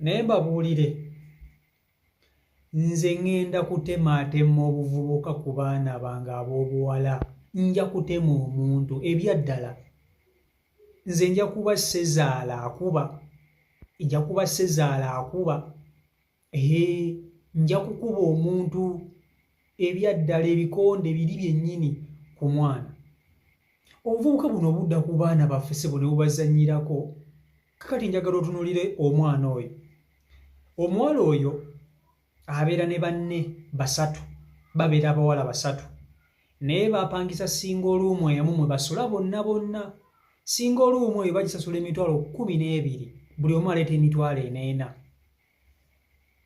naye mbabuulire nze ŋŋenda kutemaatema obuvubuka ku baana bange ab'obuwala, nja kutema omuntu ebyaddala. Nze nja kuba Sezaala akuba, nja kuba Sezaala akuba, nja kukuba omuntu ebyaddala, ebikonde biri byennyini ku mwana. Obuvubuka buno budda ku baana baffe ssebo ne bubazannyirako. Kakati njagala otunuulire omwana oyo. Omuwala oyo abeera ne banne basatu, babeera abawala basatu, naye baapangisa single room emu mwe basula bonna bonna. Single room oyo bagisasula emitwalo 12, buli omu aleeta emitwalo 40.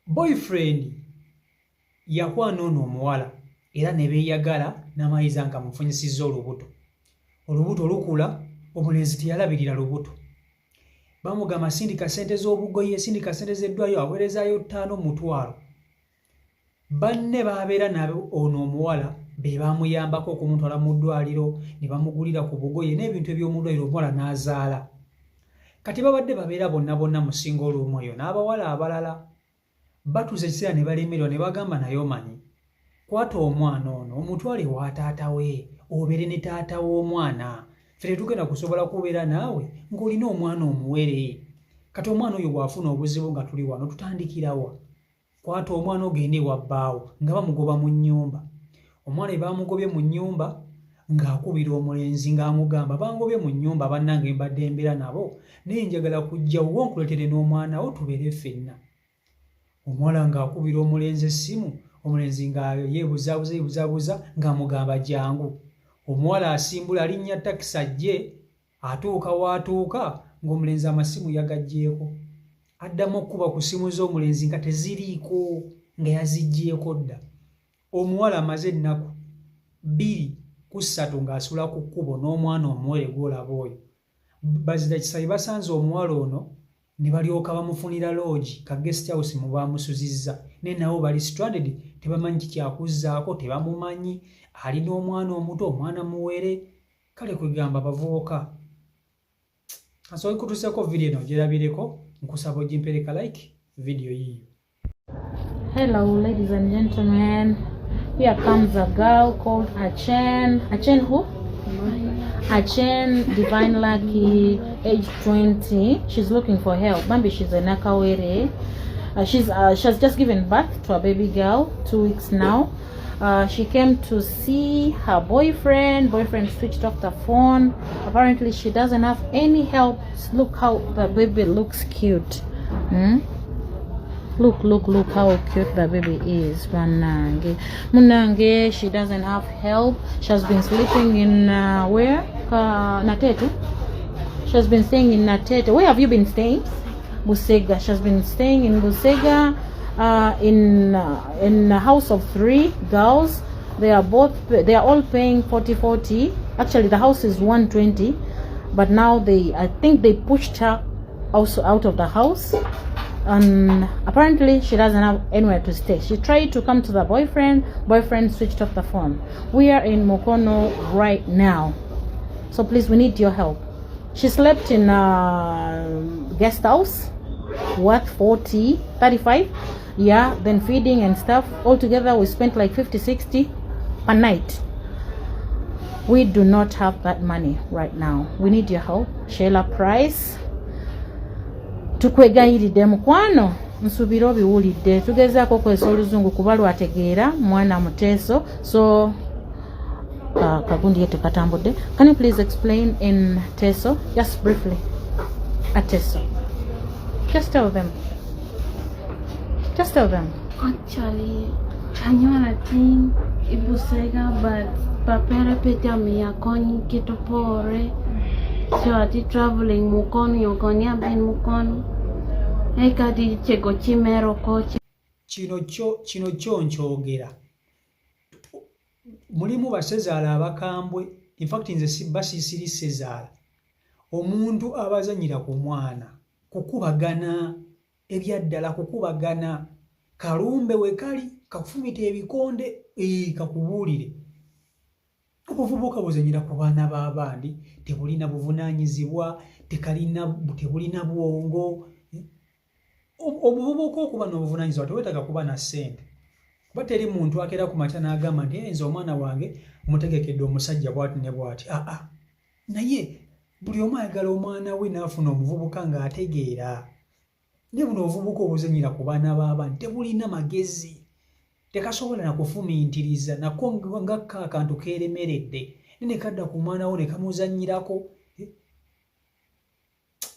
Boyfriend yakwana ono omuwala era ne beeyagala n'amayiza nga mufunyisizza olubuto. Olubuto lukula, omulenzi teyalabirira lubuto. Bamugamba sindika ssente z'obugoye, sindika ssente z'eddwaliro, aweerezaayo 5 mutwalo. Banne baabeera nabo ono omuwala be baamuyambako okumutwala mu ddwaliro, ne bamugulira ku bugoye n'ebintu eby'omu ddwaliro, omuwala n'azaala. Kati babadde babeera bonna bonna mu single room eyo n'abawala abalala. Batuuza ekiseera ne balemererwa ne bagamba naye omanyi, kwata omwana ono omutwale wa taata we, obeere ne taata w'omwana. Ffe tetugenda kusobola kubeera naawe ng'olina omwana omuwere. Kati omwana oyo bw'afuna obuzibu nga tuli wano tutandikirawa? Kwata omwana ogende ewa bbaawo nga bamugoba mu nnyumba. Omwana baamugobye mu nnyumba ng'akubira omulenzi ng'amugamba bangobye mu nnyumba bannange mbadde mbeera nabo, naye njagala kujja wo nkuleetere n'omwana wo tubeere ffenna. Omuwala ng'akubira omulenzi essimu, omulenzi nga yeebuzaabuza ng'amugamba jangu. Omuwala asimbula alinnya takisi ajje, atuuka w'atuuka ng'omulenzi amasimu yagaggyeeko. Addamu okkuba ku simu z'omulenzi nga teziriiko, nga yaziggyeeko dda. Omuwala amaze ennaku 2 ku 3 ng'asula ku kkubo n'omwana omuwere gw'olaba oyo. Bazira Kisayi basanze omuwala ono ne balyoka bamufunira loogi ka guest house mu baamusuzizza, naye nabo bali stranded, tebamanyi kikyakuzzaako, tebamumanyi, alina omwana omuto, omwana muwere. Kale kwegamba abavubuka. Asobola kutuusako vidiyo eno gyerabireko, nkusaba ogimpereka like vidiyo yiyo. Hello ladies and gentlemen, here comes a girl called Achen. Achen who? Achen Divine Lucky, age 20. She's looking for help. Maybe she's a Nakawere. She has just given birth to a baby girl, 2 weeks now. She came to see her boyfriend. Boyfriend switched off the phone. Apparently she doesn't have any help. Look how the baby looks cute. Look how cute the baby is. Munange, she doesn't have help. She has been sleeping in where? Natete. She has been staying in Natete. Where have you been staying? Busega. She has been staying in Busega, in a house of 3 girls. They are all paying 40. Actually the house is 120, but now I think they pushed her also out of the house, and apparently she doesn't have anywhere to stay. She tried to come to the boyfriend switched off the phone. We are in Mukono right now, so please, we need your help. She slept in a guest house worth 35, yeah, then feeding and stuff. Altogether we spent like 50-60 per night. We do not have that money right now. We need your help. Sheila Price, tukwegayiridde mukwano, nsubira obiwulidde. Tugezaako okozesa oluzungu kuba lwategeera mwana muteeso, so kagundi yete katambudde. Can you please explain in Teso, just briefly, at Teso? Just tell them. Actually, anyona ting ibusega, but papere peta miya koni kitopore. So ati traveling Mukono, yokoni abin Mukono. Eka di chego chimero koche. Kino kyo nkyogera. Mulimu basezaala abakambwe. In fact nze basiisiri sezaala. Omuntu abazanyira ku mwana, kukubagana ebyaddala, kukubagana kalumbe we kali, kakufumita ebikonde, kakubuulire. Obuvubuka buzanyira ku baana b'abandi, tebulina buvunaanyizibwa, tebulina bwongo. omuvubuka okuba n'obuvunaanyizibwa teweetaaga kuba na ssente. Kuba teri muntu akeera ku makya n'agamba nti nze omwana wange mutegekedde omusajja bw'ati ne bw'ati. Naye buli omu ayagala omwana we n'afuna omuvubuka ng'ategeera. Ne buno obuvubuka obuzannyira ku baana b'abantu tebulina magezi, tekasobola na kufumiintiriza, nako ngakka akantu keeremeredde ne kadda ku mwana wo ne kamuzannyirako.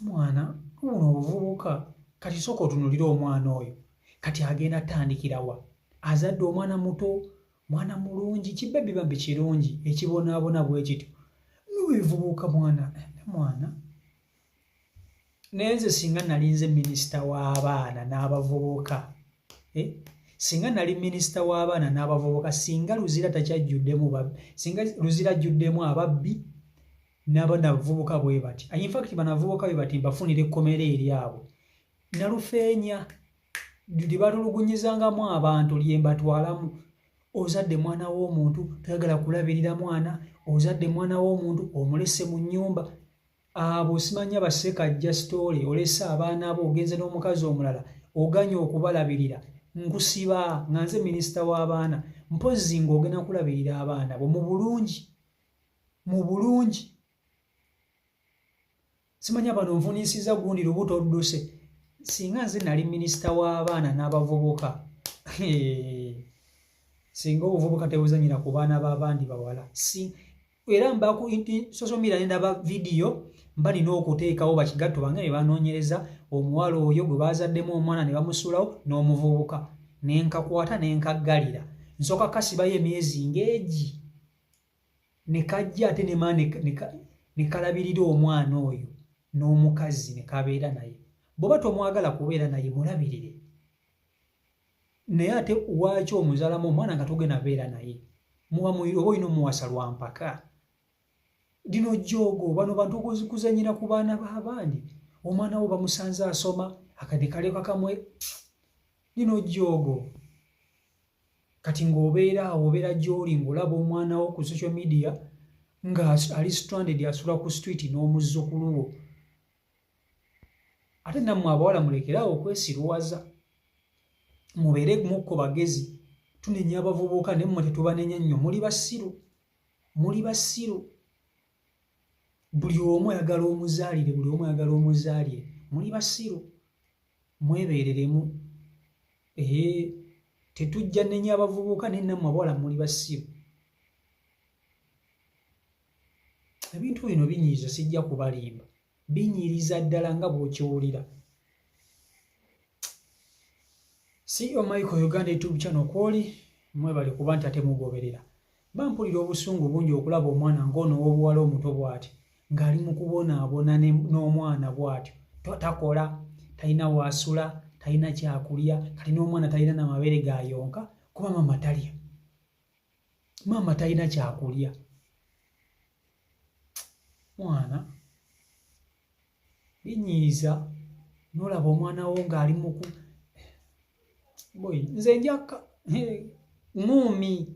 Mwana buno obuvubuka kati sooka otunuulira omwana oyo kati agenda atandikirawa. Azadde omwana muto, mwana mulungi, kibbe bibambi kirungi ekibonaabona bwe kityo. N'ebivubuka mwana. Naye nze singa nali nze minisita w'abaana n'abavubuka, singa nali minisita w'abaana n'abavubuka, singa Luzira singa Luzira ajjuddemu ababbi n'abavubuka bwe bati. In fact banavubuka bwe bati mbafunira ekkomera eryabwe. Nalufeenya libatulugunyizangamu abantu lyembatwalamu. Ozadde mwana w'omuntu toyagala kulabirira mwana, ozadde mwana w'omuntu omulese mu nnyumba. Abo simanya basekajja sitoole, olese abaana abo ogenze n'omukazi omulala oganya okubalabirira. Nkusiba nga nze minisita w'abaana, mpozzi ng'ogenda kulabirira abaana bo mu bulungi. Simanya bano nfuniisiza gundi lubuto odduse. Singa nze nali minisita w'abaana n'abavubuka, singa obuvubuka tebuzannyira ku baana b'abandi bawala. Era mba ku social media ne ndaba vidiyo, mba nina okuteekawo bakigatto bange ne banoonyereza omuwala oyo gwe baazaddemu omwana ne bamusuulawo n'omuvubuka. Ne nkakwata ne nkaggalira. Nsooka kasibayo emyezi ng'egi. Ne kajja ate ne kalabirira omwana oyo n'omukazi ne kabeera naye. Bw'oba tomwagala kubeera naye mulabirire. Naye ate waaki omuzaalamu omwana nga togenda beera naye? Muba oba olina omuwasa lwa mpaka. Dino jjoogo bano bantu kuzannyira ku baana b'abandi. Omwana wo bamusanze asoma akadde kaleka kamwe. Dino jjoogo. Kati ng'obeera awo obeera gy'oli ng'olaba omwana wo ku social media nga ali stranded asula ku street n'omuzzukulu wo. Ate nammwe abawala mulekerawo okwesirwaza. Mubeere mukko bagezi. Tunenya abavubuka ne mmwe tetubanenya nnyo. Muli basiru. Buli omu ayagala omuzaalire. Muli basiru. Mwebeereremu. Tetujja nenya abavubuka ne nammwe abawala muli basiru. Ebintu bino binyiiza sijja kubalimba. Binyiriza ddala nga bw'okiwulira. CEO Michael Uganda YouTube channel kwoli mwebale kuba nti ate mugoberera. Bampulira obusungu bungi okulaba omwana ng'ono w'obuwala omuto bw'ati ng'ali mu kubonaabona n'omwana bw'atyo. Takola, talina waasula, talina kyakulya, kati n'omwana talina n'amabeere gayonka kuba maama talya. Maama talina kyakulya. Mwana binyiiza n'olaba omwana wo ng'ali muku. Boy, nze njakka muumi